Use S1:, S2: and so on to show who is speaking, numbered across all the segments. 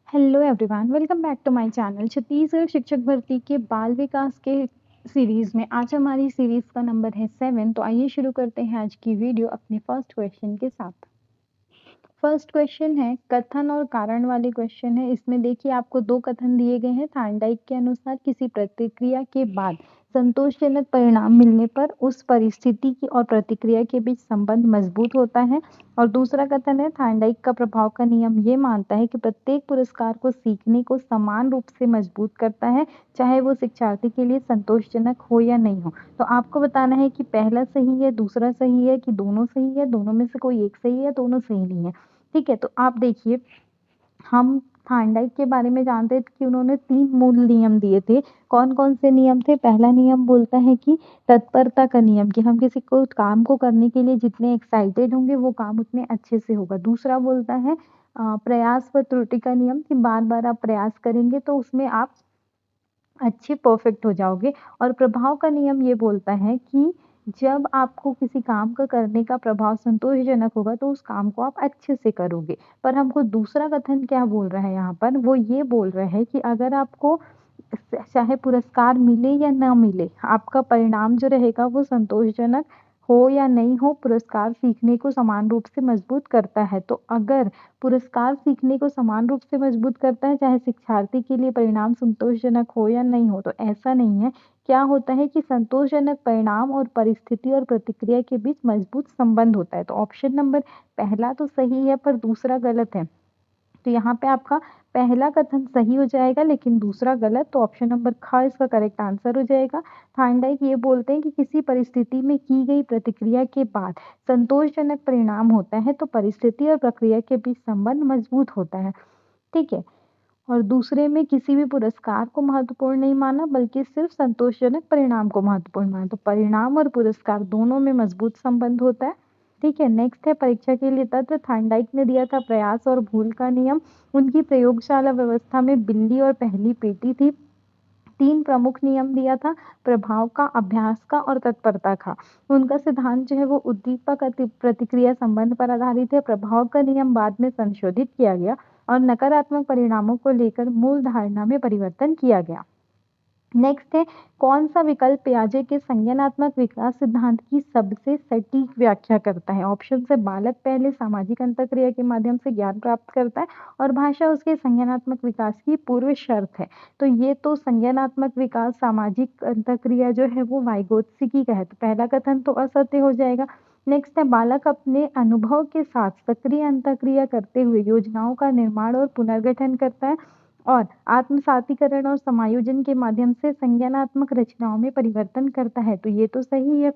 S1: Hello everyone, welcome back to my channel. Chhattisgarh शिक्षक भर्ती के बाल विकास के सीरीज़ में आज हमारी सीरीज़ का नंबर है 7। तो आइए शुरू करते हैं आज की वीडियो अपने फर्स्ट क्वेश्चन के साथ। फर्स्ट क्वेश्चन है कथन और कारण वाले क्वेश्चन है। इसमें देखिए आपको दो कथन दिए गए हैं। थार्नडाइक के अनुसार किसी प्रतिक्रिया के बाद संतोषजनक परिणाम मिलने पर उस परिस्थिति की और प्रतिक्रिया के बीच संबंध मजबूत होता है। और दूसरा कथन है थार्नडाइक का प्रभाव का नियम ये मानता है कि प्रत्येक पुरस्कार को सीखने को समान रूप से मजबूत करता है, चाहे वो शिक्षार्थी के लिए संतोषजनक हो या नहीं हो। तो आपको बताना है कि पहला सही है, दूसरा सही है कि दोनों सही है, दोनों में से कोई एक सही है, दोनों सही नहीं है। ठीक है, तो आप देखिए हम थार्नडाइक के बारे में जानते थे कि उन्होंने 3 मूल नियम दिए थे। कौन-कौन से नियम थे? पहला नियम बोलता है कि तत्परता का नियम, कि हम किसी को काम को करने के लिए जितने एक्साइटेड होंगे वो काम उतने अच्छे से होगा। दूसरा बोलता है प्रयास व त्रुटि का नियम, कि बार-बार आप प्रयास करेंगे तो उसमें आप अच्छे परफेक्ट हो जाओगे। और प्रभाव का नियम ये बोलता है कि जब आपको किसी काम का करने का प्रभाव संतोषजनक होगा तो उस काम को आप अच्छे से करोगे। पर हमको दूसरा कथन क्या बोल रहा है यहाँ पर? वो ये बोल रहा है कि अगर आपको चाहे पुरस्कार मिले या ना मिले, आपका परिणाम जो रहेगा वो संतोषजनक हो या नहीं हो, पुरस्कार सीखने को समान रूप से मजबूत करता है। तो अगर पुरस्कार सीखने को समान रूप से मजबूत करता है, चाहे शिक्षार्थी के लिए परिणाम संतोषजनक हो या नहीं हो, तो ऐसा नहीं है। क्या होता है कि संतोषजनक परिणाम और परिस्थिति और प्रतिक्रिया के बीच मजबूत संबंध होता है। तो ऑप्शन नंबर पहला तो सही है पर दूसरा गलत है। तो यहाँ पे आपका पहला कथन सही हो जाएगा लेकिन दूसरा गलत। तो ऑप्शन नंबर ख इसका करेक्ट आंसर हो जाएगा। थार्नडाइक ये बोलते हैं कि किसी परिस्थिति में की गई प्रतिक्रिया के बाद संतोषजनक परिणाम होता है तो परिस्थिति और प्रक्रिया के बीच संबंध मजबूत होता है। ठीक है। और दूसरे में किसी भी पुरस्कार को महत्वपूर्ण नहीं माना बल्कि सिर्फ संतोषजनक परिणाम को महत्वपूर्ण माना। तो परिणाम और पुरस्कार दोनों में मजबूत संबंध होता है। ठीक है, नेक्स्ट है परीक्षा के लिए तत्व। थार्नडाइक ने दिया था प्रयास और भूल का नियम। उनकी प्रयोगशाला व्यवस्था में बिल्ली और पहली पेटी थी। 3 प्रमुख नियम दिया था, प्रभाव का, अभ्यास का और तत्परता का। उनका सिद्धांत जो है वो उद्दीपक प्रतिक्रिया संबंध पर आधारित है। प्रभाव का नियम बाद में संशोधित किया गया और नकारात्मक परिणामों को लेकर मूल धारणा में परिवर्तन किया गया। नेक्स्ट है कौन सा विकल्प पियाजे के संज्ञानात्मक विकास सिद्धांत की सबसे सटीक व्याख्या करता है? ऑप्शन से बालक पहले सामाजिक अंतःक्रिया के माध्यम से ज्ञान प्राप्त करता है और भाषा उसके संज्ञानात्मक विकास की पूर्व शर्त है। तो ये तो संज्ञानात्मक विकास सामाजिक अंतःक्रिया जो है वो वाइगोत्स्की का है, तो पहला कथन तो असत्य हो जाएगा। नेक्स्ट है बालक अपने अनुभव के साथ सक्रिय अंतःक्रिया करते हुए योजनाओं का निर्माण और पुनर्गठन करता है और आत्मसातीकरण और समायोजन के माध्यम से संज्ञानात्मक रचनाओं में परिवर्तन करता है। तो ये तो सही है।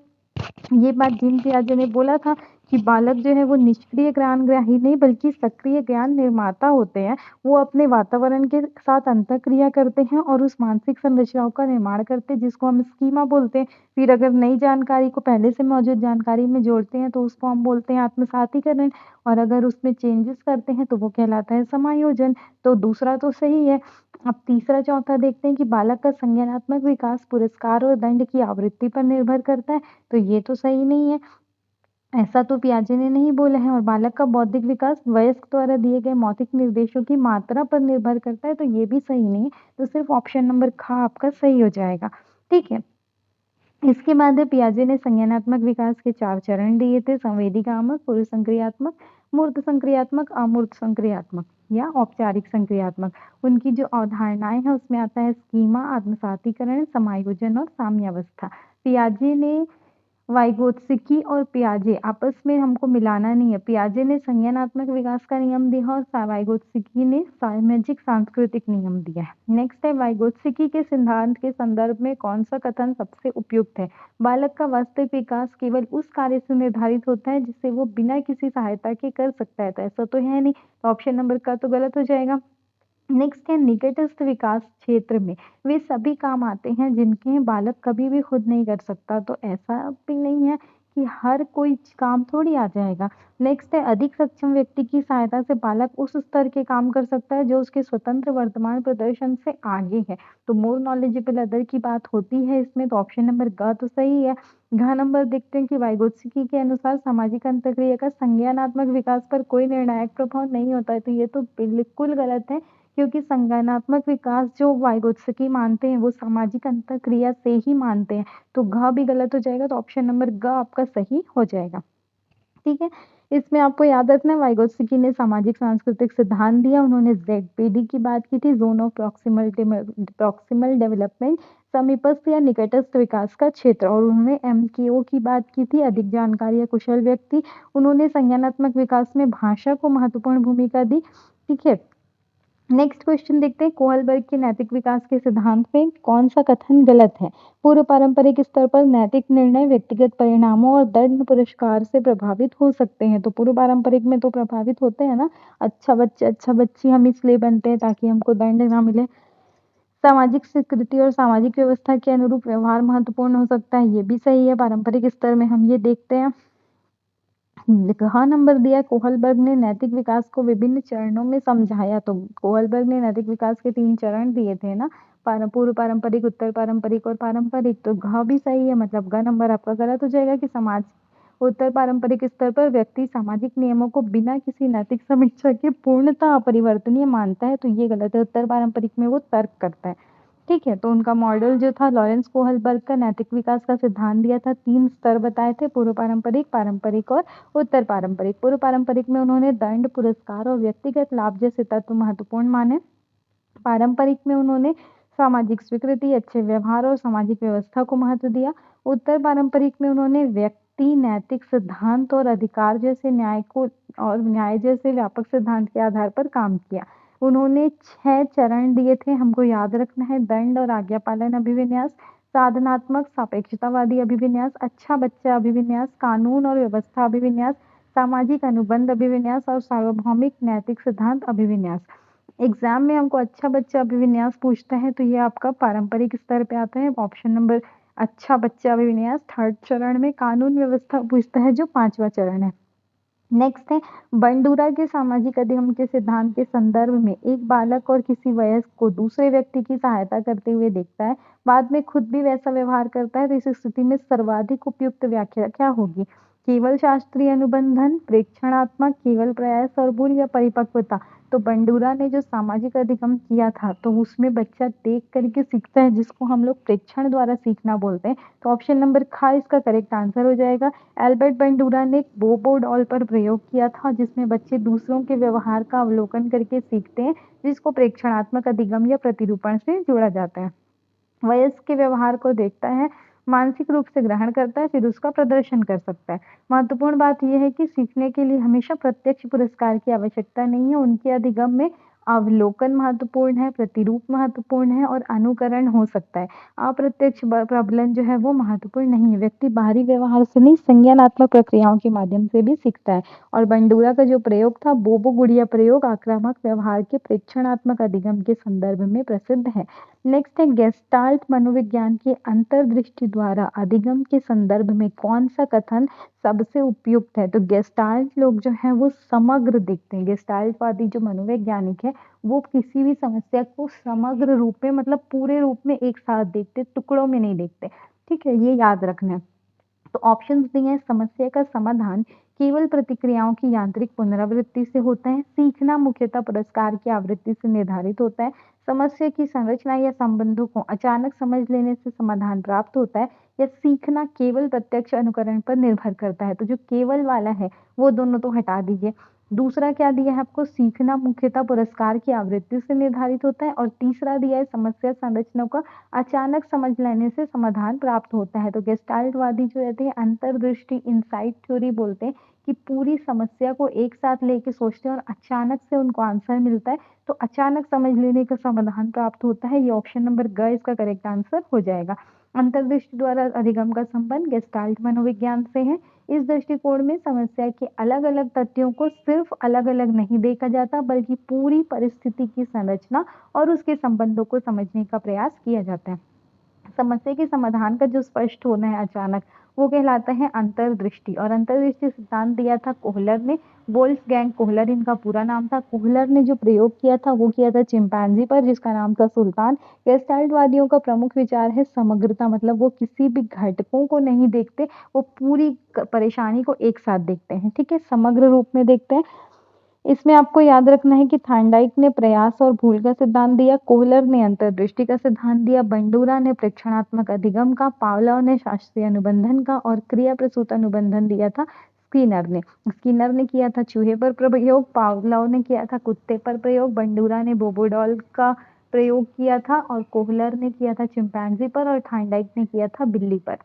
S1: ये बात जीन पियाजे ने बोला था कि बालक जो है वो निष्क्रिय ज्ञानग्राही नहीं बल्कि सक्रिय ज्ञान निर्माता होते हैं। वो अपने वातावरण के साथ अंतःक्रिया करते हैं और उस मानसिक संरचनाओं का निर्माण करते हैं जिसको हम स्कीमा बोलते हैं। फिर अगर नई जानकारी को पहले से मौजूद जानकारी में जोड़ते हैं तो उसको हम बोलते हैं आत्मसातीकरण और अगर उसमें चेंजेस करते हैं तो वो कहलाता है समायोजन। तो दूसरा तो सही है। अब तीसरा चौथा देखते हैं कि बालक का संज्ञानात्मक विकास पुरस्कार और दंड की आवृत्ति पर निर्भर करता है। तो ये तो सही नहीं है। ऐसा तो पियाजे ने नहीं बोला है। और बालक का बौद्धिक विकास वयस्क द्वारा दिए गए मौखिक निर्देशों की मात्रा पर निर्भर करता है। तो ये भी सही नहीं है। तो सिर्फ ऑप्शन नंबर ख आपका सही हो जाएगा। ठीक है। इसके बाद है पियाजे ने संज्ञानात्मक विकास के 4 चरण दिए थे, संवेदीकामक, पूर्व संक्रियात्मक, मूर्त संक्रियात्मक, अमूर्त संक्रियात्मक या औपचारिक संक्रियात्मक। उनकी जो अवधारणाएं हैं उसमें आता है स्कीमा, आत्मसातीकरण, समायोजन और साम्यावस्था। पियाजे ने वाइगोत्स्की और पियाजे आपस में हमको मिलाना नहीं है। पियाजे ने संज्ञानात्मक विकास का नियम दिया और वाइगोत्स्की ने सामाजिक सांस्कृतिक नियम दिया है। नेक्स्ट है वाइगोत्स्की के सिद्धांत के संदर्भ में कौन सा कथन सबसे उपयुक्त है? बालक का वास्तविक विकास केवल उस कार्य से निर्धारित होता है जिसे वो बिना किसी सहायता के कर सकता है। तो ऐसा तो है नहीं। तो ऑप्शन नंबर का तो गलत हो जाएगा। नेक्स्ट है निकटस्थ विकास क्षेत्र में वे सभी काम आते हैं जिनके बालक कभी भी खुद नहीं कर सकता। तो ऐसा भी नहीं है कि हर कोई काम थोड़ी आ जाएगा। नेक्स्ट है अधिक सक्षम व्यक्ति की सहायता से बालक उस स्तर के काम कर सकता है जो उसके स्वतंत्र वर्तमान प्रदर्शन से आगे है। तो मोर नॉलेजेबल अदर की बात होती है इसमें, तो ऑप्शन नंबर ग तो सही है। घ नंबर देखते हैं कि वाइगोत्स्की के अनुसार सामाजिक अंतःक्रिया का संज्ञानात्मक विकास पर कोई निर्णायक प्रभाव नहीं होता है। तो ये तो बिल्कुल गलत है, क्योंकि संज्ञानात्मक विकास जो वाइगोत्स्की मानते हैं वो सामाजिक अंतःक्रिया से ही मानते हैं। तो घ भी गलत हो जाएगा, तो ऑप्शन नंबर ग आपका सही हो जाएगा। ठीक है, इसमें आपको याद रखना है वाइगोत्स्की ने सामाजिक सांस्कृतिक सिद्धांत दिया। उन्होंने जेडपीडी की बात की थी, जोन ऑफ प्रॉक्सिमल डेवलपमेंट, समीपस्थ या निकटस्थ विकास का क्षेत्र, और उन्होंने एमकेओ की बात की थी, अधिक जानकारी या कुशल व्यक्ति। उन्होंने संज्ञानात्मक विकास में भाषा को महत्वपूर्ण भूमिका दी। ठीक है, नेक्स्ट क्वेश्चन देखते हैं, कोहलबर्ग के नैतिक विकास के सिद्धांत में कौन सा कथन गलत है? पूर्व पारंपरिक स्तर पर नैतिक निर्णय व्यक्तिगत परिणामों और दंड पुरस्कार से प्रभावित हो सकते हैं। तो पूर्व पारंपरिक में तो प्रभावित होते हैं ना, अच्छा बच्चे अच्छा बच्ची हम इसलिए बनते हैं ताकि हमको दंड ना मिले। सामाजिक स्वीकृति और सामाजिक व्यवस्था के अनुरूप व्यवहार महत्वपूर्ण हो सकता है, ये भी सही है। पारंपरिक स्तर में हम ये देखते हैं। हाँ नंबर दिया, कोहलबर्ग ने नैतिक विकास को विभिन्न चरणों में समझाया। तो कोहलबर्ग ने नैतिक विकास के 3 चरण दिए थे ना, पूर्व पारंपरिक, उत्तर पारंपरिक और पारंपरिक। तो घ भी सही है, मतलब घ नंबर आपका गलत हो जाएगा कि समाज उत्तर पारंपरिक स्तर पर व्यक्ति सामाजिक नियमों को बिना किसी नैतिक समीक्षा के पूर्णतः अपरिवर्तनीय मानता है। तो ये गलत है, उत्तर पारंपरिक में वो तर्क करता है। ठीक है, तो उनका मॉडल जो था लॉरेंस कोहलबर्ग का नैतिक विकास का सिद्धांत दिया था, 3 स्तर बताए थे, पूर्व पारंपरिक, पारंपरिक और उत्तर पारंपरिक। पूर्व पारंपरिक में उन्होंने दंड, पुरस्कार और व्यक्तिगत लाभ जैसे तत्व महत्वपूर्ण माने। पारंपरिक में उन्होंने सामाजिक स्वीकृति, अच्छे व्यवहार और सामाजिक व्यवस्था को महत्व दिया। उत्तर पारंपरिक में उन्होंने व्यक्ति, नैतिक सिद्धांत और अधिकार जैसे न्याय जैसे व्यापक सिद्धांत के आधार पर काम किया। उन्होंने 6 चरण दिए थे, हमको याद रखना है, दंड और आज्ञा पालन अभिविन्यास, साधनात्मक सापेक्षतावादी अभिविन्यास, अच्छा बच्चा अभिविन्यास, कानून और व्यवस्था अभिविन्यास, सामाजिक अनुबंध अभिविन्यास और सार्वभौमिक नैतिक सिद्धांत अभिविन्यास। एग्जाम में हमको अच्छा बच्चा अभिविन्यास पूछता है, तो ये आपका पारंपरिक स्तर पे आता है, ऑप्शन नंबर अच्छा बच्चा अभिविन्यास। 3rd चरण में कानून व्यवस्था पूछता है, जो 5वां चरण है। नेक्स्ट है, बंडूरा के सामाजिक अधिगम के सिद्धांत के संदर्भ में एक बालक और किसी वयस्क को दूसरे व्यक्ति की सहायता करते हुए देखता है, बाद में खुद भी वैसा व्यवहार करता है, तो इस स्थिति में सर्वाधिक उपयुक्त व्याख्या क्या होगी? केवल शास्त्रीय अनुबंधन, प्रेक्षणात्मक, केवल प्रयास और भूल, या परिपक्वता? तो बंडूरा ने जो सामाजिक अधिगम किया था, तो उसमें बच्चा देख करके सीखता है, जिसको हम लोग प्रेक्षण द्वारा सीखना बोलते हैं। तो ऑप्शन नंबर ख इसका करेक्ट आंसर हो जाएगा। एल्बर्ट बंडूरा ने बोबो डॉल पर प्रयोग किया था, जिसमें बच्चे दूसरों के व्यवहार का अवलोकन करके सीखते हैं, जिसको प्रेक्षणात्मक अधिगम या प्रतिरूपण से जोड़ा जाता है। वयस्क के व्यवहार को देखता है, मानसिक रूप से ग्रहण करता है, फिर उसका प्रदर्शन कर सकता है। महत्वपूर्ण बात यह है कि सीखने के लिए हमेशा प्रत्यक्ष पुरस्कार की आवश्यकता नहीं है। उनके अधिगम में अवलोकन महत्वपूर्ण है, प्रतिरूप महत्वपूर्ण है और अनुकरण हो सकता है। अप्रत्यक्ष प्रबलन जो है वो महत्वपूर्ण नहीं है। व्यक्ति बाहरी व्यवहार से नहीं, संज्ञानात्मक प्रक्रियाओं के माध्यम से भी सीखता है। और बंडूरा का जो प्रयोग था, बोबो गुड़िया प्रयोग, आक्रामक व्यवहार के प्रेक्षणात्मक अधिगम के संदर्भ में प्रसिद्ध है। नेक्स्ट है, गेस्टाल्ट मनोविज्ञान की अंतर्दृष्टि द्वारा अधिगम के संदर्भ में कौन सा कथन सबसे उपयुक्त है? तो गेस्टाल्ट लोग जो है वो समग्र देखते हैं। गेस्टाल्टवादी जो मनोवैज्ञानिक है, वो किसी भी समस्या को समग्र रूप में, मतलब पूरे रूप में एक साथ देखते, टुकड़ों में नहीं देखते। ठीक है, ये याद रखना है। तो ऑप्शंस दिए हैं, समस्या का समाधान केवल प्रतिक्रियाओं की यांत्रिक पुनरावृत्ति से होता है, सीखना मुख्यतः पुरस्कार की आवृत्ति से निर्धारित होता है, समस्या की संरचना या संबंधों को अचानक समझ लेने से समाधान प्राप्त होता है, या सीखना केवल प्रत्यक्ष अनुकरण पर निर्भर करता है। तो जो केवल वाला है वो दोनों तो हटा दीजिए। दूसरा क्या दिया है आपको, सीखना मुख्यतः पुरस्कार की आवृत्ति से निर्धारित होता है, और तीसरा दिया है समस्या संरचना का अचानक समझ लेने से समाधान प्राप्त होता है। तो गेस्टाल्टवादी जो रहते हैं अंतर्दृष्टि, इनसाइट थ्योरी बोलते हैं, कि पूरी समस्या को एक साथ लेके सोचते हैं और अचानक से उनको आंसर मिलता है, तो अचानक समझ लेने का समाधान प्राप्त होता है। ये ऑप्शन नंबर ग इसका करेक्ट आंसर हो जाएगा। अंतर्दृष्टि द्वारा अधिगम का संबंध गेस्टाल्ट मनोविज्ञान से है। इस दृष्टिकोण में समस्या के अलग अलग तथ्यों को सिर्फ अलग अलग नहीं देखा जाता, बल्कि पूरी परिस्थिति की संरचना और उसके संबंधों को समझने का प्रयास किया जाता है। समस्या के समाधान का जो स्पष्ट होना है अचानक, वो कहलाता है अंतर्दृष्टि। और अंतर्दृष्टि सिद्धांत दिया था कोहलर ने, वोल्फ्गैंग कोहलर इनका पूरा नाम था। कोहलर ने जो प्रयोग किया था वो किया था चिंपैंजी पर, जिसका नाम था सुल्तान। गेस्टाल्टवादियों का प्रमुख विचार है समग्रता, मतलब वो किसी भी घटकों को नहीं देखते, वो पूरी परेशानी को एक साथ देखते हैं, ठीक है, समग्र रूप में देखते हैं। इसमें आपको याद रखना है कि थांडाइक ने प्रयास और भूल का सिद्धांत दिया, कोहलर ने अंतर्दृष्टि का सिद्धांत दिया, बंडूरा ने प्रेक्षणात्मक अधिगम का, पावलोव ने शास्त्रीय अनुबंधन का और क्रिया प्रसूत अनुबंधन दिया था स्किनर ने किया था चूहे पर प्रयोग, पावलोव ने किया था कुत्ते पर प्रयोग, बंडूरा ने बोबोडॉल का प्रयोग किया था और कोहलर ने किया था चिंपैंजी पर और थांडाइक ने किया था बिल्ली पर।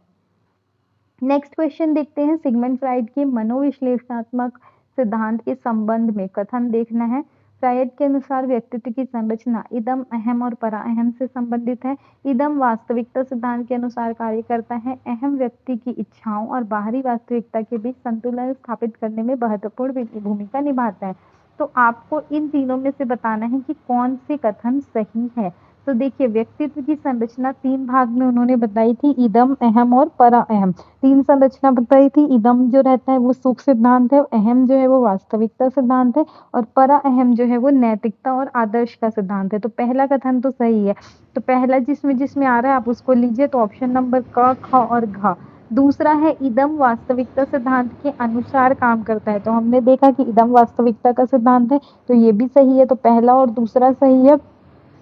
S1: नेक्स्ट क्वेश्चन देखते हैं, सिगमंड फ्राइड के मनोविश्लेषणात्मक सिद्धांत के संबंध में कथन देखना है। फ्राइड के अनुसार व्यक्तित्व की संरचना इदम, अहम और परा अहम से संबंधित है। इदम वास्तविकता सिद्धांत के अनुसार कार्य करता है। अहम व्यक्ति की इच्छाओं और बाहरी वास्तविकता के बीच संतुलन स्थापित करने में महत्वपूर्ण भूमिका निभाता है। तो आपको इन तीनों में से बताना है कि कौन से कथन सही है। तो देखिए, व्यक्तित्व की संरचना 3 भाग में उन्होंने बताई थी, इदम, अहम और परा अहम। 3 संरचना बताई थी। इदम जो रहता है वो सुख सिद्धांत है, अहम जो है वो वास्तविकता सिद्धांत है और परा अहम जो है वो नैतिकता और आदर्श का सिद्धांत है। तो पहला कथन तो सही है। तो पहला जिसमें जिसमें आ रहा है आप उसको लीजिए, तो ऑप्शन नंबर क, ख और घ। दूसरा है इदम वास्तविकता सिद्धांत के अनुसार काम करता है, तो हमने देखा कि इदम वास्तविकता का सिद्धांत है, तो ये भी सही है। तो पहला और दूसरा सही है।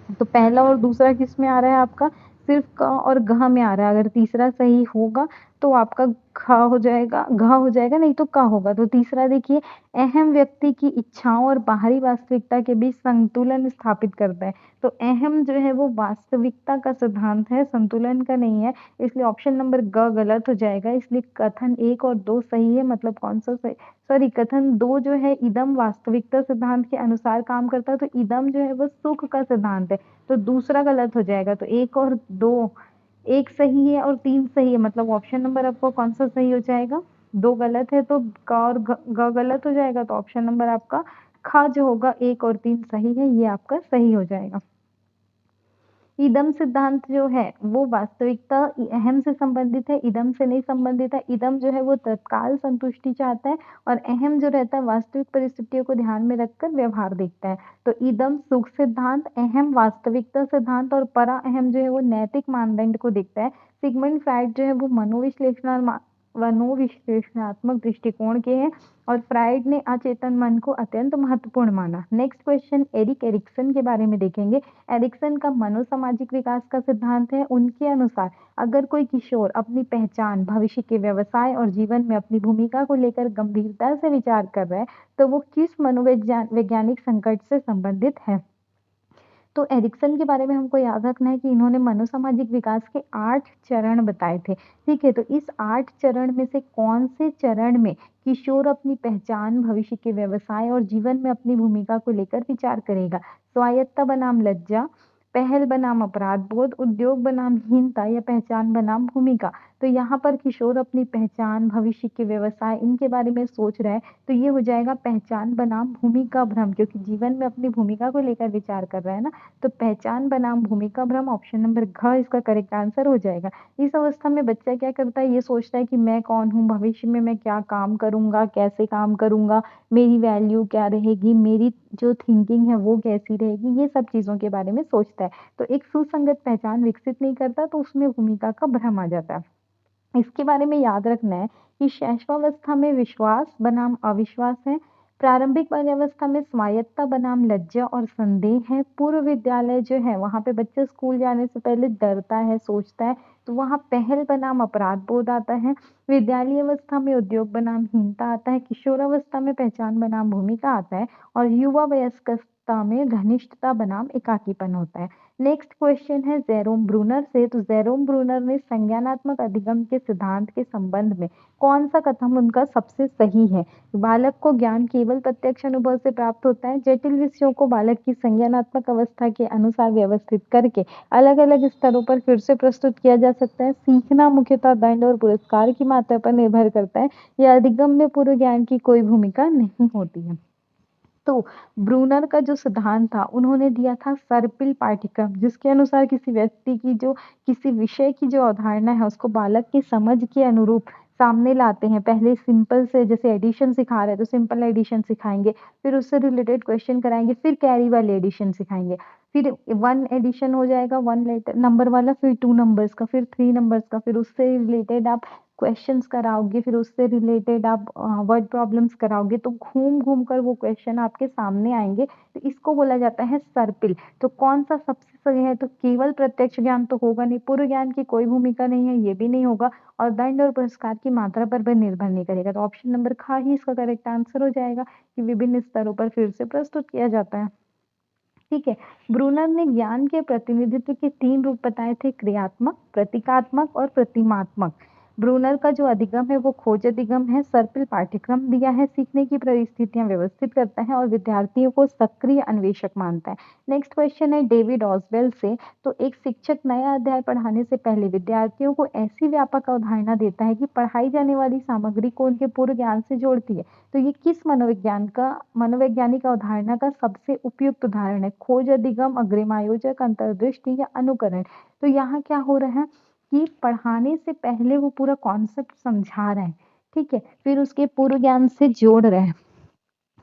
S1: तो पहला और दूसरा किस में आ रहा है आपका, सिर्फ क और घ में आ रहा है। अगर तीसरा सही होगा तो आपका घ हो जाएगा, नहीं तो क होगा। तो तीसरा देखिए, अहम व्यक्ति की इच्छाओं और बाहरी वास्तविकता के बीच संतुलन स्थापित करता है। तो अहम जो है वो वास्तविकता का सिद्धांत है, संतुलन का नहीं है, इसलिए ऑप्शन नंबर ग गलत हो जाएगा। इसलिए कथन 1 और 2 सही है, मतलब कौन सा सही, सॉरी, कथन 2 जो है इदम वास्तविकता सिद्धांत के अनुसार काम करता है, तो इदम जो है वो सुख का सिद्धांत है, तो दूसरा गलत हो जाएगा। तो 1 और 2, 1 सही है और 3 सही है, मतलब ऑप्शन नंबर आपको कौन सा सही हो जाएगा, 2 गलत है तो क और ग गलत हो जाएगा। तो ऑप्शन नंबर आपका ख जो होगा, 1 और 3 सही है, ये आपका सही हो जाएगा। इदम सिद्धांत जो है वो वास्तविकता अहम से संबंधित है, इदम से नहीं संबंधित है। इदम जो है वो तत्काल संतुष्टि चाहता है और अहम जो रहता है वास्तविक परिस्थितियों को ध्यान में रखकर व्यवहार देखता है। तो इदम सुख सिद्धांत, अहम वास्तविकता सिद्धांत और परा अहम जो है वो नैतिक मानदंड को देखता है। सिगमंड फ्राइड जो है वो मनोविश्लेषणात्मक दृष्टिकोण के हैं और फ्राइड ने अचेतन मन को अत्यंत महत्वपूर्ण माना। नेक्स्ट क्वेश्चन एरिक एरिक्सन के बारे में देखेंगे। एरिक्सन का मनोसामाजिक विकास का सिद्धांत है। उनके अनुसार अगर कोई किशोर अपनी पहचान, भविष्य के व्यवसाय और जीवन में अपनी भूमिका को लेकर गंभीरता से विचार कर रहा है, तो वो किस मनोवैज्ञानिक संकट से संबंधित है। तो एरिक्सन के बारे में हमको याद रखना है कि इन्होंने मनोसामाजिक विकास के 8 चरण बताए थे, ठीक है। तो इस 8 चरण में से कौन से चरण में किशोर अपनी पहचान, भविष्य के व्यवसाय और जीवन में अपनी भूमिका को लेकर विचार करेगा। स्वायत्ता बनाम लज्जा, पहल बनाम अपराध बोध, उद्योग बनाम हीनता या पहचान बनाम भूमिका। तो यहाँ पर किशोर अपनी पहचान, भविष्य के व्यवसाय, इनके बारे में सोच रहा है, तो ये हो जाएगा पहचान बनाम भूमिका भ्रम, क्योंकि जीवन में अपनी भूमिका को लेकर विचार कर रहा है ना। तो पहचान बनाम भूमिका भ्रम, ऑप्शन नंबर घ इसका करेक्ट आंसर हो जाएगा। इस अवस्था में बच्चा क्या करता है, ये सोचता है कि मैं कौन हूँ, भविष्य में मैं क्या काम करूंगा, कैसे काम करूंगा, मेरी वैल्यू क्या रहेगी, मेरी जो थिंकिंग है वो कैसी रहेगी, ये सब चीज़ों के बारे में सोचता है। तो एक सुसंगत पहचान विकसित नहीं करता, तो उसमें भूमिका का भ्रम आ जाता है। इसके बारे में याद रखना है कि शैशवावस्था में विश्वास बनाम अविश्वास है, प्रारंभिक बाल्यावस्था में स्वायत्ता बनाम लज्जा और संदेह है, पूर्व विद्यालय जो है वहाँ पे बच्चा स्कूल जाने से पहले डरता है, सोचता है, तो वहाँ पहल बनाम अपराध बोध आता है, विद्यालय अवस्था में उद्योग बनाम हीनता आता है, किशोरावस्था में पहचान बनाम भूमिका आता है और युवा वयस्कता में घनिष्ठता बनाम एकाकीपन होता है। नेक्स्ट क्वेश्चन है जेरोम ब्रूनर से। तो जेरोम ब्रूनर ने संज्ञानात्मक अधिगम के सिद्धांत के संबंध में कौन सा कथन उनका सबसे सही है। बालक को ज्ञान केवल प्रत्यक्ष अनुभव से प्राप्त होता है, जटिल विषयों को बालक की संज्ञानात्मक अवस्था के अनुसार व्यवस्थित करके अलग अलग स्तरों पर फिर से प्रस्तुत किया जा सकता है, सीखना मुख्यतः दंड और पुरस्कार की मात्रा पर निर्भर करता है, यह अधिगम में पूर्व ज्ञान की कोई भूमिका नहीं होती है। तो ब्रूनर का जो सिद्धांत था उन्होंने दिया था सर्पिल पाठ्यक्रम, जिसके अनुसार किसी व्यक्ति की जो किसी विषय की जो अवधारणा है उसको बालक की समझ के अनुरूप सामने लाते हैं। पहले सिंपल से, जैसे एडिशन सिखा रहे हैं तो सिंपल एडिशन सिखाएंगे, फिर उससे रिलेटेड क्वेश्चन कराएंगे, फिर कैरी वाले एडिशन सिखाएंगे, फिर 1 एडिशन हो जाएगा 1 लेटर नंबर वाला, फिर 2 नंबर्स का, फिर 3 नंबर्स का, फिर उससे रिलेटेड आप क्वेश्चंस कराओगे, फिर उससे रिलेटेड आप वर्ड प्रॉब्लम्स कराओगे, तो घूम घूम कर वो क्वेश्चन आपके सामने आएंगे। तो इसको बोला जाता है सर्पिल। तो कौन सा सबसे सही है? तो केवल प्रत्यक्ष ज्ञान तो होगा नहीं, पूर्व ज्ञान की कोई भूमिका नहीं है, ये भी नहीं होगा, और दंड और पुरस्कार की मात्रा पर भी निर्भर नहीं करेगा। तो ऑप्शन नंबर ख ही इसका करेक्ट आंसर हो जाएगा कि विभिन्न स्तरों पर फिर से प्रस्तुत किया जाता है। ठीक है। ब्रूनर ने ज्ञान के प्रतिनिधित्व के 3 रूप बताए थे, क्रियात्मक, प्रतीकात्मक और प्रतिमात्मक। ब्रूनर का जो अधिगम है वो खोज अधिगम है, सर्पिल पाठ्यक्रम दिया है, सीखने की परिस्थितियां व्यवस्थित करता है और विद्यार्थियों को सक्रिय अन्वेषक मानता है। नेक्स्ट क्वेश्चन है डेविड ऑसवेल से। तो एक शिक्षक नया अध्याय पढ़ाने से पहले विद्यार्थियों को ऐसी व्यापक अवधारणा देता है कि पढ़ाई जाने वाली सामग्री को उनके पूर्व ज्ञान से जोड़ती है। तो ये किस मनोवैज्ञानिक अवधारणा का सबसे उपयुक्त उदाहरण है? खोज अधिगम, अग्रिमायोजक, अंतर्दृष्टि या अनुकरण। तो यहाँ क्या हो रहा है कि पढ़ाने से पहले वो पूरा कॉन्सेप्ट समझा रहा है, ठीक है, फिर उसके पूर्व ज्ञान से जोड़ रहे हैं।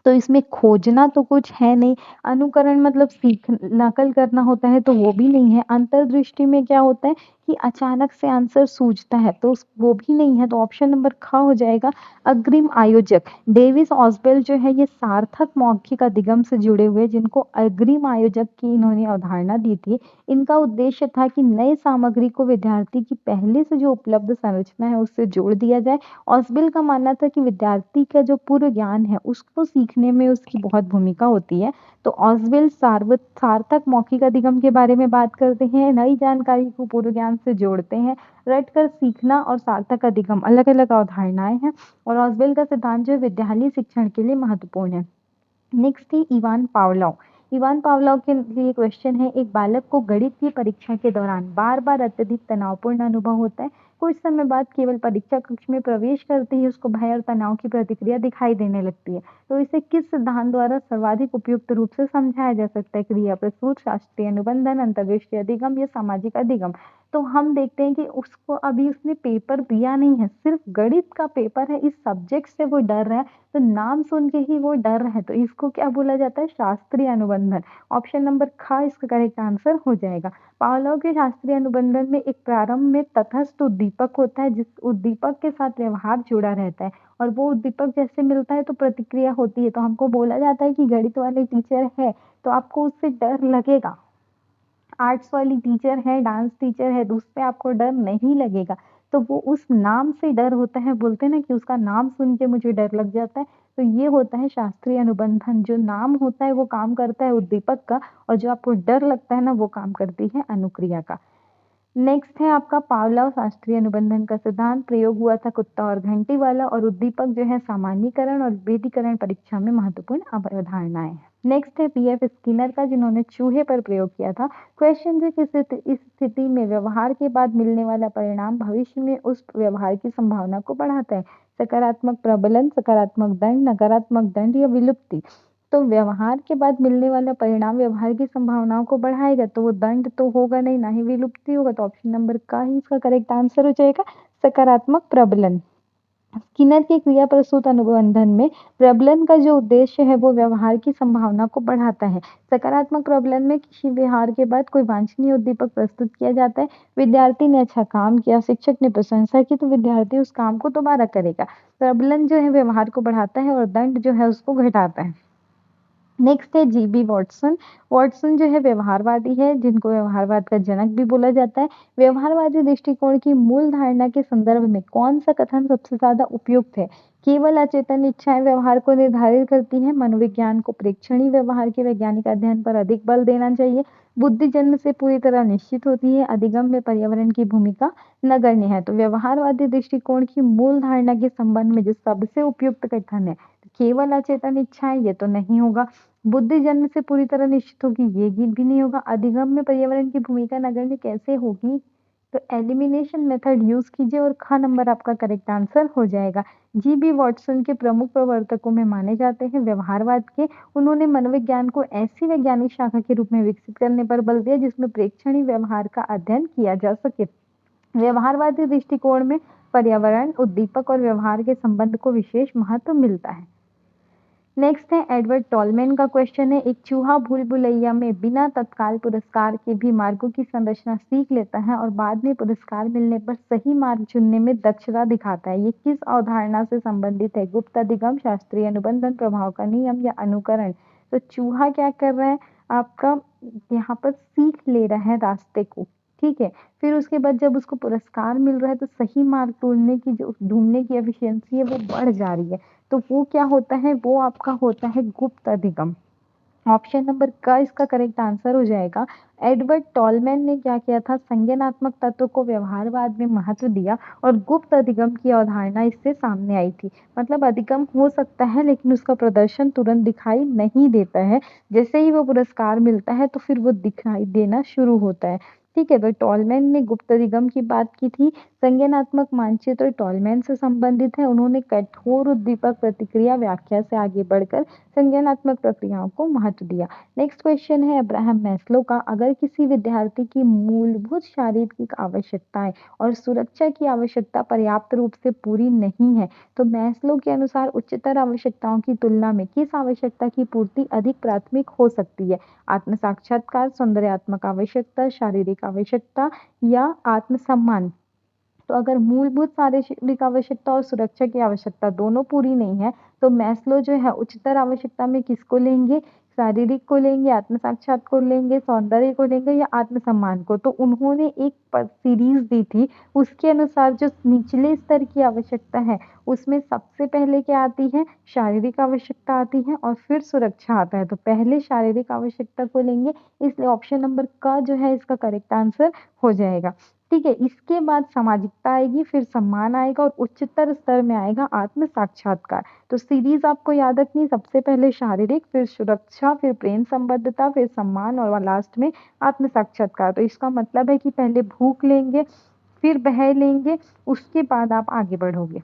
S1: तो इसमें खोजना तो कुछ है नहीं, अनुकरण मतलब सीख नकल करना होता है तो वो भी नहीं है, अंतर्दृष्टि में क्या होता है कि अचानक से आंसर सूझता है तो वो भी नहीं है। तो ऑप्शन नंबर ख हो जाएगा, अग्रिम आयोजक। डेविस ऑसबेल जो है ये सार्थक मौखिक अधिगम से जुड़े हुए, जिनको अग्रिम आयोजक की इन्होंने अवधारणा दी थी। इनका उद्देश्य था कि नए सामग्री को विद्यार्थी की पहले से जो उपलब्ध संरचना है उससे जोड़ दिया जाए। ऑसबेल का मानना था कि विद्यार्थी का जो पूर्व ज्ञान है उसको सीखने में उसकी बहुत भूमिका होती है। तो ऑसबेल सार्थक मौखिक अधिगम के बारे में बात करते हैं, नई जानकारी को पूर्व ज्ञान से जोड़ते हैं। रटकर सीखना और सार्थक अधिगम अलग अलग अवधारणाएं हैं, और ऑसबेल का सिद्धांत जो है विद्यालय शिक्षण के लिए महत्वपूर्ण है। नेक्स्ट है इवान पावलोव। इवान पावलोव के लिए क्वेश्चन है, एक बालक को गणित की परीक्षा के दौरान बार बार अत्यधिक तनावपूर्ण अनुभव होता है। कुछ समय बाद केवल परीक्षा कक्ष में प्रवेश करते ही उसको भय और तनाव की प्रतिक्रिया दिखाई देने लगती है। तो इसे किस सिद्धांत द्वारा सर्वाधिक उपयुक्त रूप से समझाया जा सकता है? क्रिया प्रसूत, शास्त्रीय अनुबंधन, अंतर्दृष्टि अधिगम या सामाजिक अधिगम। तो हम देखते हैं कि उसको अभी उसने पेपर दिया नहीं है, सिर्फ गणित का पेपर है, इस सब्जेक्ट से वो डर रहा है, तो नाम सुन के ही वो डर रहा है, तो इसको क्या बोला जाता है? शास्त्रीय अनुबंधन। ऑप्शन नंबर ख इसका करेक्ट आंसर हो जाएगा। पावलोव के शास्त्रीय अनुबंधन में एक प्रारंभ में तटस्थ उद्दीपक होता है, जिस उद्दीपक के साथ व्यवहार जुड़ा रहता है, और वो उद्दीपक जैसे मिलता है तो प्रतिक्रिया होती है। तो हमको बोला जाता है कि गणित वाले टीचर है तो आपको उससे डर लगेगा, आर्ट्स वाली टीचर है, डांस टीचर है, तो उसपे आपको डर नहीं लगेगा। तो वो उस नाम से डर होता है, बोलते हैं ना कि उसका नाम सुन के मुझे डर लग जाता है। तो ये होता है शास्त्रीय अनुबंधन, जो नाम होता है वो काम करता है उद्दीपक का, और जो आपको डर लगता है ना वो काम करती है अनुक्रिया का। नेक्स्ट है आपका पावलोव शास्त्रीय अनुबंधन का सिद्धांत। प्रयोग हुआ था कुत्ता और घंटी वाला, और उद्दीपक जो है सामान्यीकरण और भेदीकरण परीक्षा में महत्वपूर्ण अवधारणाएं। नेक्स्ट है पीएफ स्किनर का, जिन्होंने चूहे पर प्रयोग किया था। क्वेश्चन है कि इस स्थिति में व्यवहार के बाद मिलने वाला परिणाम भविष्य में उस व्यवहार की संभावना को बढ़ाता है। सकारात्मक प्रबलन, सकारात्मक दंड, नकारात्मक दंड या विलुप्ति। तो व्यवहार के बाद मिलने वाला परिणाम व्यवहार की संभावनाओं को बढ़ाएगा, तो वो दंड तो होगा नहीं, ना ही विलुप्ति होगा। तो ऑप्शन नंबर का ही इसका करेक्ट आंसर हो जाएगा, सकारात्मक प्रबलन। स्किनर के क्रिया प्रसूत अनुबंधन में प्रबलन का जो उद्देश्य है वो व्यवहार की संभावना को बढ़ाता है। सकारात्मक प्रबलन में किसी व्यवहार के बाद कोई वांछनीय उद्दीपक प्रस्तुत किया जाता है, विद्यार्थी ने अच्छा काम किया, शिक्षक ने प्रशंसा की, तो विद्यार्थी उस काम को दोबारा करेगा। प्रबलन जो है व्यवहार को बढ़ाता है और दंड जो है उसको घटाता है। नेक्स्ट है जीबी वॉटसन। वॉटसन जो है व्यवहारवादी है, जिनको व्यवहारवाद का जनक भी बोला जाता है। व्यवहारवादी दृष्टिकोण की मूल धारणा के संदर्भ में कौन सा कथन सबसे ज्यादा उपयुक्त है? केवल अचेतन इच्छाएं व्यवहार को निर्धारित करती हैं, मनोविज्ञान को प्रेक्षणीय व्यवहार के वैज्ञानिक अध्ययन पर अधिक बल देना चाहिए, बुद्धि जन्म से पूरी तरह निश्चित होती है, अधिगम में पर्यावरण की भूमिका नगण्य है। तो व्यवहारवादी दृष्टिकोण की मूल धारणा के संबंध में जो सबसे उपयुक्त कथन है, केवल अचेतन इच्छाएं, ये तो नहीं होगा। बुद्धि जन्म से पूरी तरह निश्चित होगी, ये भी नहीं होगा। अधिगम में पर्यावरण की भूमिका नगण्य कैसे होगी? तो एलिमिनेशन मेथड यूज कीजिए और ख नंबर आपका करेक्ट आंसर हो जाएगा। जी.बी. वॉटसन के प्रमुख प्रवर्तकों में माने जाते हैं व्यवहारवाद के। उन्होंने मनोविज्ञान को ऐसी वैज्ञानिक शाखा के रूप में विकसित करने पर बल दिया जिसमें प्रेक्षणीय व्यवहार का अध्ययन किया जा सके। व्यवहारवादी दृष्टिकोण में पर्यावरण, उद्दीपक और व्यवहार के संबंध को विशेष महत्व मिलता है। नेक्स्ट है एडवर्ड टॉलमैन का क्वेश्चन है, एक चूहा भूल भुलैया में बिना तत्काल पुरस्कार के भी मार्गों की संरचना सीख लेता है और बाद में पुरस्कार मिलने पर सही मार्ग चुनने में दक्षता दिखाता है। ये किस अवधारणा से संबंधित है? गुप्त अधिगम, शास्त्रीय अनुबंधन, प्रभाव का नियम या अनुकरण? तो चूहा क्या कर रहा है आपका, यहाँ पर सीख ले रहा है रास्ते को, ठीक है। फिर उसके बाद जब उसको पुरस्कार मिल रहा है तो सही मार्ग ढूंढने की एफिशिएंसी है वो बढ़ जा रही है। तो वो क्या होता है, वो आपका होता है गुप्त अधिगम। ऑप्शन नंबर का इसका करेक्ट आंसर हो जाएगा। एडवर्ड टॉलमैन ने क्या किया था, संज्ञानात्मक तत्व को व्यवहारवाद में महत्व दिया और गुप्त अधिगम की अवधारणा इससे सामने आई थी। मतलब अधिगम हो सकता है लेकिन उसका प्रदर्शन तुरंत दिखाई नहीं देता है, जैसे ही वो पुरस्कार मिलता है तो फिर वो दिखाई देना शुरू होता है, ठीक है। तो टॉलमैन ने गुप्त अधिगम की बात की थी। संज्ञानात्मक मानचित्र टॉलमैन से संबंधित है। उन्होंने कठोर उद्दीपक प्रतिक्रिया व्याख्या से आगे बढ़कर संज्ञानात्मक प्रक्रियाओं को महत्व दिया। नेक्स्ट क्वेश्चन है अब्राहम मैस्लो का, अगर किसी विद्यार्थी की मूलभूत शारीरिक आवश्यकताएं और सुरक्षा की आवश्यकता पर्याप्त रूप से पूरी नहीं है तो मैस्लो के अनुसार उच्चतर आवश्यकताओं की तुलना में किस आवश्यकता की पूर्ति अधिक प्राथमिक हो सकती है? आत्म साक्षात्कार, सौंदर्यात्मक आवश्यकता, शारीरिक आवश्यकता या आत्मसम्मान? तो अगर मूलभूत शारीरिक आवश्यकता और सुरक्षा की आवश्यकता दोनों पूरी नहीं है तो मैस्लो जो है उच्चतर आवश्यकता में किसको लेंगे? शारीरिक को लेंगे, आत्म साक्षात को लेंगे, सौंदर्य को लेंगे या आत्मसम्मान को? तो उन्होंने एक सीरीज दी थी, उसके अनुसार जो निचले स्तर की आवश्यकता है उसमें सबसे पहले क्या आती है? शारीरिक आवश्यकता आती है और फिर सुरक्षा आता है। तो पहले शारीरिक आवश्यकता को लेंगे, इसलिए ऑप्शन नंबर का जो है इसका करेक्ट आंसर हो जाएगा, ठीक है। इसके बाद सामाजिकता आएगी, फिर सम्मान आएगा और उच्चतर स्तर में आएगा आत्म साक्षात्कार। तो सीरीज आपको याद रखनी, सबसे पहले शारीरिक, फिर सुरक्षा, फिर प्रेम संबद्धता, फिर सम्मान और लास्ट में आत्म साक्षात्कार। तो इसका मतलब है कि पहले भूख लेंगे, फिर बह लेंगे, उसके बाद आप आगे बढ़ोगे।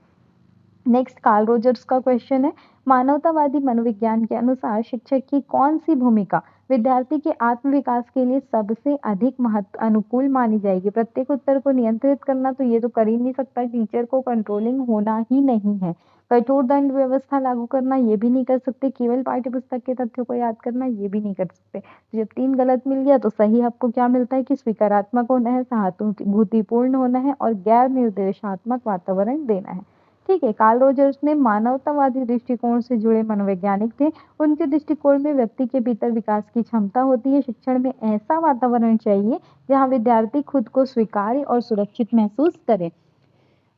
S1: नेक्स्ट कार्ल रोजर्स का क्वेश्चन है, मानवतावादी मनोविज्ञान के अनुसार शिक्षक की कौन सी भूमिका विद्यार्थी के आत्म विकास के लिए सबसे अधिक अनुकूल मानी जाएगी? प्रत्येक उत्तर को नियंत्रित करना तो ये तो कर ही नहीं सकता, टीचर को कंट्रोलिंग होना ही नहीं है। कठोर दंड व्यवस्था लागू करना ये भी नहीं कर सकते, केवल पाठ्य पुस्तक के तथ्यों को याद करना ये भी नहीं कर सकते। तो जब 3 गलत मिल गया तो सही आपको क्या मिलता है कि स्वीकारात्मक होना है, सहानुभूतिपूर्ण होना है और गैर निर्देशात्मक वातावरण देना है, ठीक है। कार्ल रोजर्स ने मानवतावादी दृष्टिकोण से जुड़े मनोवैज्ञानिक थे। उनके दृष्टिकोण में व्यक्ति के भीतर विकास की क्षमता होती है। शिक्षण में ऐसा वातावरण चाहिए जहां विद्यार्थी खुद को स्वीकार्य और सुरक्षित महसूस करे।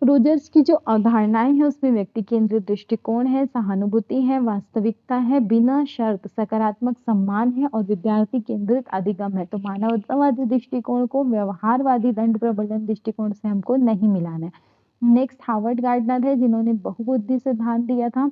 S1: रोजर्स की जो अवधारणाएं हैं उसमें व्यक्ति केंद्रित दृष्टिकोण है, सहानुभूति है, वास्तविकता है, बिना शर्त सकारात्मक सम्मान है और विद्यार्थी केंद्रित अधिगम है। तो मानवतावादी दृष्टिकोण को व्यवहारवादी दंड प्रबंधन दृष्टिकोण से हमको नहीं मिलाना है। नेक्स्ट हार्वर्ड गार्डनर है जिन्होंने बहुबुद्धि सिद्धांत दिया था,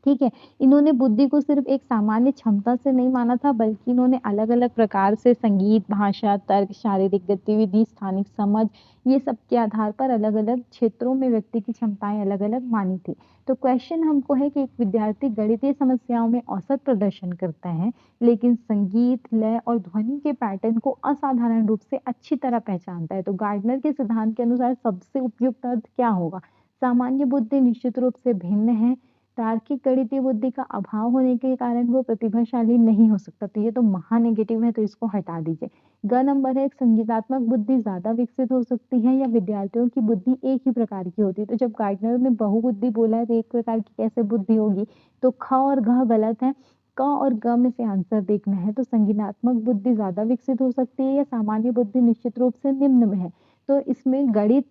S1: ठीक है। इन्होंने बुद्धि को सिर्फ एक सामान्य क्षमता से नहीं माना था बल्कि इन्होंने अलग अलग प्रकार से संगीत, भाषा, तर्क, शारीरिक गतिविधि, स्थानिक समझ, ये सब के आधार पर अलग अलग क्षेत्रों में व्यक्ति की क्षमताएं अलग अलग मानी थी। तो क्वेश्चन हमको है कि एक विद्यार्थी गणितीय समस्याओं में औसत प्रदर्शन करता है लेकिन संगीत, लय और ध्वनि के पैटर्न को असाधारण रूप से अच्छी तरह पहचानता है। तो गार्डनर के सिद्धांत के अनुसार सबसे उपयुक्त अर्थ क्या होगा? सामान्य बुद्धि निश्चित रूप से भिन्न है, तार्किक गणितीय बुद्धि का अभाव होने के कारण वो प्रतिभाशाली नहीं हो सकता। तो ये तो महा नेगेटिव है, तो इसको हटा दीजिए। ग नंबर है, एक संगीतात्मक बुद्धि ज्यादा विकसित हो सकती है या विद्यार्थियों की बुद्धि एक ही प्रकार की होती है? तो जब गार्डनर ने बहुबुद्धि बोला है तो एक प्रकार की कैसे बुद्धि होगी? तो ख और घ गलत है, क और ग में से आंसर देखना है। तो संगीतात्मक बुद्धि ज्यादा विकसित हो सकती है या सामान्य बुद्धि निश्चित रूप से निम्न में है? तो इसमें गणित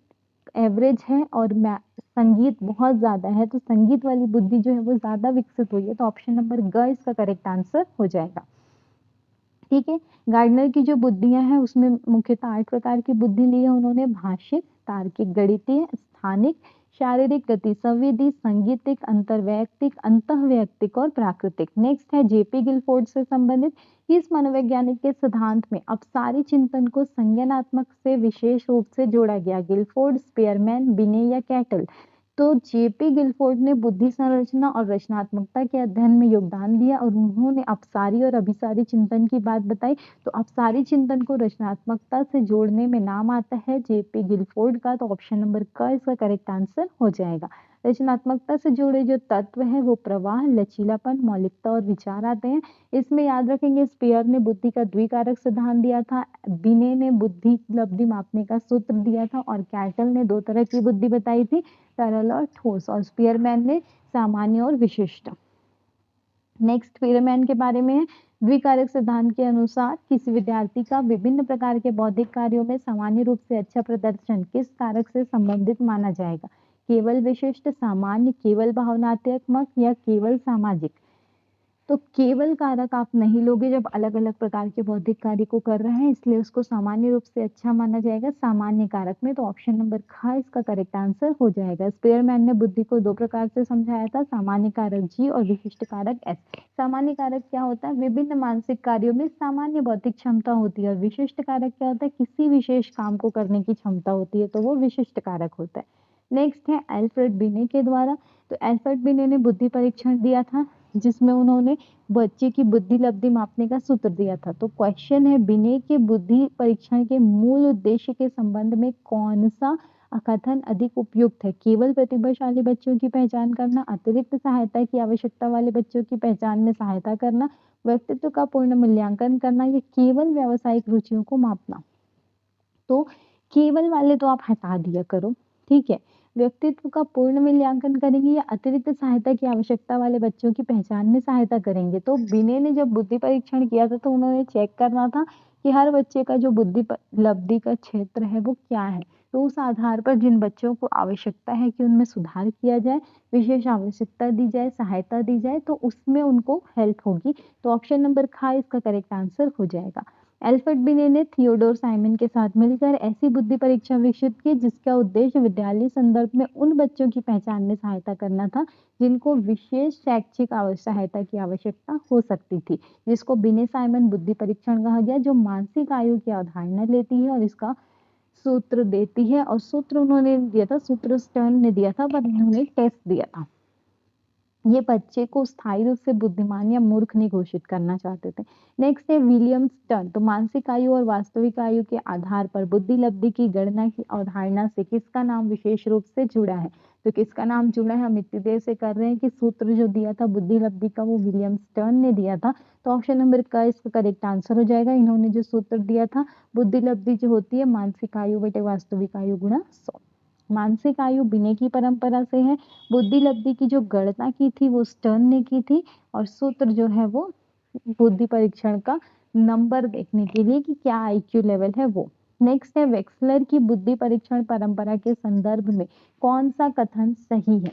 S1: एवरेज है और संगीत बहुत ज्यादा है, तो संगीत वाली बुद्धि जो है वो ज्यादा विकसित हुई है। तो ऑप्शन नंबर ग इसका करेक्ट आंसर हो जाएगा। ठीक है। गार्डनर की जो बुद्धियां हैं उसमें मुख्यतः 8 प्रकार की बुद्धि ली है उन्होंने। भाषिक, तार्किक, गणितीय, स्थानिक, शारीरिक, गति संवेदी, सांगीतिक, अंतर्वैयक्तिक, अंतःवैयक्तिक और प्राकृतिक। नेक्स्ट है जेपी गिलफोर्ड से संबंधित। इस मनोवैज्ञानिक के सिद्धांत में अपसारी चिंतन को संज्ञानात्मक से विशेष रूप से जोड़ा गया। गिलफोर्ड, स्पीयरमैन, बिने या कैटल। तो जेपी गिलफोर्ड ने बुद्धि संरचना और रचनात्मकता के अध्ययन में योगदान दिया और उन्होंने अपसारी और अभिसारी चिंतन की बात बताई। तो अपसारी चिंतन को रचनात्मकता से जोड़ने में नाम आता है जेपी गिलफोर्ड का। तो ऑप्शन नंबर क इसका करेक्ट आंसर हो जाएगा। रचनात्मकता से जुड़े जो तत्व है वो प्रवाह, लचीलापन, मौलिकता और विचार आते हैं। इसमें याद रखेंगे स्पेयर ने बुद्धि का द्विकारक सिद्धांत दिया था, बिने ने बुद्धि उपलब्धि मापने का सूत्र दिया था और कैटल ने दो तरह की बुद्धि बताई थी, तरल और ठोस, और स्पीयरमैन ने सामान्य और विशिष्ट। नेक्स्ट स्पीयरमैन के बारे में है। द्विकारक सिद्धांत के अनुसार किसी विद्यार्थी का विभिन्न प्रकार के बौद्धिक कार्यों में सामान्य रूप से अच्छा प्रदर्शन किस कारक से संबंधित माना जाएगा? केवल विशिष्ट, सामान्य, केवल भावनात्मक या केवल सामाजिक? तो केवल कारक आप नहीं लोगे जब अलग अलग प्रकार के बौद्धिक कार्य को कर रहे हैं, इसलिए उसको सामान्य रूप से अच्छा माना जाएगा सामान्य कारक में। तो ऑप्शन नंबर ख इसका करेक्ट आंसर हो जाएगा। स्पीयरमैन ने बुद्धि को दो प्रकार से समझाया था, सामान्य कारक जी और विशिष्ट कारक एस। सामान्य कारक क्या होता है? विभिन्न मानसिक कार्यों में सामान्य बौद्धिक क्षमता होती है। और विशिष्ट कारक क्या होता है? किसी विशेष काम को करने की क्षमता होती है, तो वो विशिष्ट कारक होता है। नेक्स्ट है एल्फ्रेड बिने के द्वारा। तो एल्फ्रेड बिने ने बुद्धि परीक्षण दिया था जिसमें उन्होंने बच्चे की बुद्धि लब्धि मापने का सूत्र दिया था। तो क्वेश्चन है बिने के बुद्धि परीक्षण के मूल उद्देश्य के संबंध में कौन सा कथन अधिक उपयुक्त है? केवल प्रतिभाशाली बच्चों की पहचान करना, अतिरिक्त सहायता की आवश्यकता वाले बच्चों की पहचान में सहायता करना, व्यक्तित्व का पूर्ण मूल्यांकन करना या केवल व्यावसायिक रुचियों को मापना? तो केवल वाले तो आप हटा दिया करो, ठीक है। व्यक्तित्व का पूर्ण मूल्यांकन करेंगे या अतिरिक्त सहायता की आवश्यकता वाले बच्चों की पहचान में सहायता करेंगे? तो बिने ने जब बुद्धि परीक्षण किया था तो उन्होंने चेक करना था कि हर बच्चे का जो लब्धि का क्षेत्र है वो क्या है। तो उस आधार पर जिन बच्चों को आवश्यकता है कि उनमें सुधार किया जाए, विशेष आवश्यकता दी जाए, सहायता दी जाए, तो उसमें उनको हेल्प होगी। तो ऑप्शन नंबर ख इसका करेक्ट आंसर हो जाएगा। एल्फ्रेड बिने ने थियोडोर साइमन के साथ मिलकर ऐसी बुद्धि परीक्षा विकसित की जिसका उद्देश्य विद्यालय संदर्भ में उन बच्चों की पहचान में सहायता करना था जिनको विशेष शैक्षिक सहायता की आवश्यकता हो सकती थी, जिसको बिने साइमन बुद्धि परीक्षण कहा गया, जो मानसिक आयु की अवधारणा लेती है और इसका सूत्र देती है। और सूत्र उन्होंने दिया था, सूत्र स्टर्न ने दिया था, पर उन्होंने टेस्ट दिया था। ये बच्चे को स्थायी रूप से बुद्धिमान या मूर्ख नहीं घोषित करना चाहते थे। नेक्स्ट है विलियम स्टर्न। तो मानसिक आयु और वास्तविक आयु के आधार पर बुद्धि लब्धि की गणना की अवधारणा से किसका नाम विशेष रूप से जुड़ा है? तो किसका नाम जुड़ा है हम इतनी देर से कर रहे हैं कि सूत्र जो दिया था बुद्धि लब्धि का वो विलियम स्टर्न ने दिया था। तो ऑप्शन नंबर का इसका करेक्ट आंसर हो जाएगा। इन्होंने जो सूत्र दिया था, बुद्धि लब्धि जो होती है मानसिक आयु बटे वास्तविक आयु गुणा 100। मानसिक आयु बिने की परंपरा से है, बुद्धि लब्धि की जो गणना की थी वो स्टर्न ने की थी, और सूत्र जो है वो बुद्धि परीक्षण का नंबर देखने के लिए कि क्या आईक्यू लेवल है वो। नेक्स्ट है वेक्सलर की बुद्धि परीक्षण परंपरा के संदर्भ में कौन सा कथन सही है?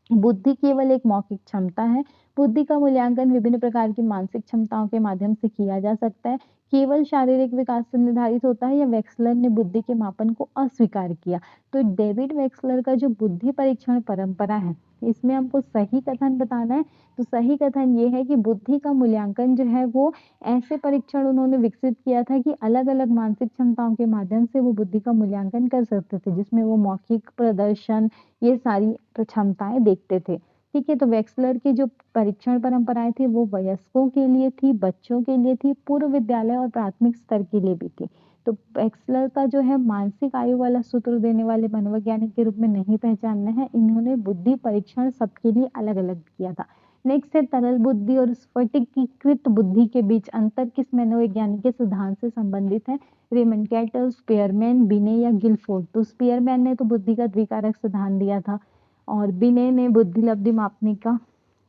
S1: बुद्धि केवल एक मौखिक क्षमता है। बुद्धि का मूल्यांकन विभिन्न प्रकार की मानसिक क्षमताओं के माध्यम से किया जा सकता है। केवल शारीरिक विकास से निर्धारित होता है, या वेक्सलर ने बुद्धि के मापन को अस्वीकार किया? तो डेविड वेक्सलर का जो बुद्धि परीक्षण परंपरा है इसमें हमको सही कथन बताना है। तो सही कथन ये है कि बुद्धि का मूल्यांकन जो है वो ऐसे परीक्षण उन्होंने विकसित किया था कि अलग अलग मानसिक क्षमताओं के माध्यम से वो बुद्धि का मूल्यांकन कर सकते थे, जिसमें वो मौखिक प्रदर्शन ये सारी क्षमताएं देखते थे। ठीक है, तो वेक्सलर की जो परीक्षण परंपराएं थी वो वयस्कों के लिए थी, बच्चों के लिए थी, पूर्व विद्यालय और प्राथमिक स्तर के लिए भी थी। तो वेक्सलर का जो है मानसिक आयु वाला सूत्र देने वाले मनोवैज्ञानिक के रूप में नहीं पहचानना है। इन्होंने बुद्धि परीक्षण सबके लिए अलग अलग किया था। नेक्स्ट है तरल बुद्धि और स्फटिकीकृत बुद्धि के बीच अंतर किस मनोवैज्ञानिक के सिद्धांत से संबंधित है? रेमंड कैटल, स्पीयरमैन, बिने या गिलफोर्ड? तो स्पीयरमैन ने तो बुद्धि का द्विकारक सिद्धांत दिया था और बिने ने बुद्धि लब्धि मापने का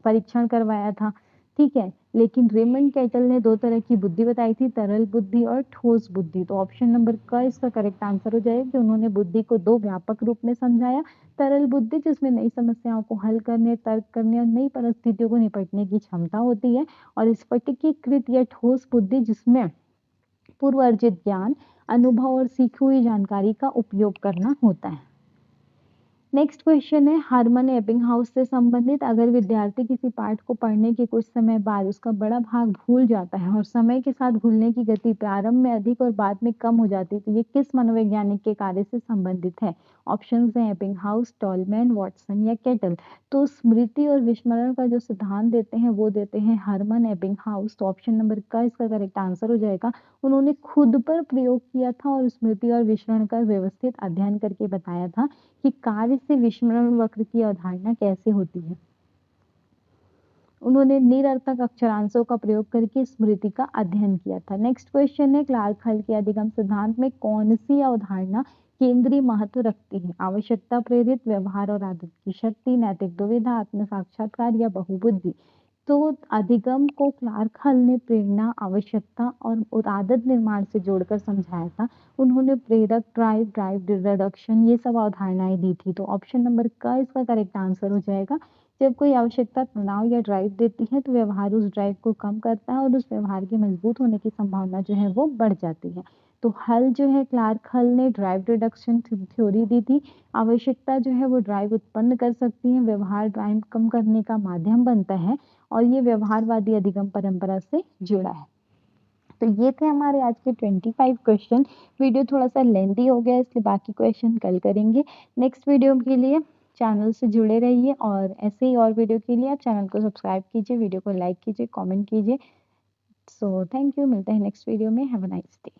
S1: परीक्षण करवाया था। ठीक है। लेकिन रेमंड कैटल ने 2 तरह की बुद्धि बताई थी, तरल बुद्धि और ठोस बुद्धि। तो ऑप्शन नंबर क इसका करेक्ट आंसर हो जाएगा कि उन्होंने बुद्धि को 2 व्यापक रूप में समझाया। तरल बुद्धि जिसमें नई समस्याओं को हल करने, तर्क करने और नई परिस्थितियों को निपटने की क्षमता होती है, और स्फटिकीकृत या ठोस बुद्धि जिसमें पूर्व अर्जित ज्ञान, अनुभव और सीखी हुई जानकारी का उपयोग करना होता है। नेक्स्ट क्वेश्चन है हार्मन एबिंगहाउस से संबंधित। अगर विद्यार्थी किसी पाठ को पढ़ने के कुछ समय बाद उसका बड़ा भाग भूल जाता है और समय के साथ भूलने की गति प्रारंभ में अधिक और बाद में कम हो जाती है, तो ये किस मनोवैज्ञानिक के कार्य से संबंधित है? ऑप्शंस हैं एबिंगहाउस, टॉलमैन, वॉटसन या केटल। तो स्मृति और विस्मरण का जो सिद्धांत देते हैं वो देते हैं हार्मन एबिंगहाउस। तो ऑप्शन नंबर का इसका करेक्ट आंसर हो जाएगा। उन्होंने खुद पर प्रयोग किया था और स्मृति और विस्मरण का व्यवस्थित अध्ययन करके बताया था कि कार्य से विस्मरण वक्र की अवधारणा कैसे होती है। उन्होंने निरर्थक अक्षरांशों का प्रयोग करके स्मृति का अध्ययन किया था। नेक्स्ट क्वेश्चन है क्लार्क हल के अधिगम सिद्धांत में कौन सी अवधारणा केंद्रीय महत्व रखती है? आवश्यकता प्रेरित, व्यवहार और आदत की शक्ति, नैतिक दुविधा, आत्म साक्षात्कार या बहुबुद्धि। तो अधिगम को क्लार्क हल ने प्रेरणा, आवश्यकता और आदत निर्माण से जोड़कर समझाया था। उन्होंने प्रेरक, ड्राइव रिडक्शन ये सब अवधारणाएं दी थी। तो ऑप्शन नंबर का इसका करेक्ट आंसर हो जाएगा। जब कोई आवश्यकता तनाव या ड्राइव देती है तो व्यवहार उस ड्राइव को कम करता है और उस व्यवहार के मजबूत होने की संभावना जो है वो बढ़ जाती है। तो हल जो है क्लार्क हल ने ड्राइव रिडक्शन थ्योरी दी थी। आवश्यकता जो है वो ड्राइव उत्पन्न कर सकती है, व्यवहार ड्राइव कम करने का माध्यम बनता है, और ये व्यवहारवादी अधिगम परंपरा से जुड़ा है। तो ये थे हमारे आज के 25 क्वेश्चन। वीडियो थोड़ा सा लेंथी हो गया इसलिए बाकी क्वेश्चन कल करेंगे। नेक्स्ट वीडियो के लिए चैनल से जुड़े रहिए, और ऐसे ही और वीडियो के लिए आप चैनल को सब्सक्राइब कीजिए, वीडियो को लाइक कीजिए, कमेंट कीजिए। सो थैंक यू, मिलते हैं नेक्स्ट वीडियो में। Have a nice day.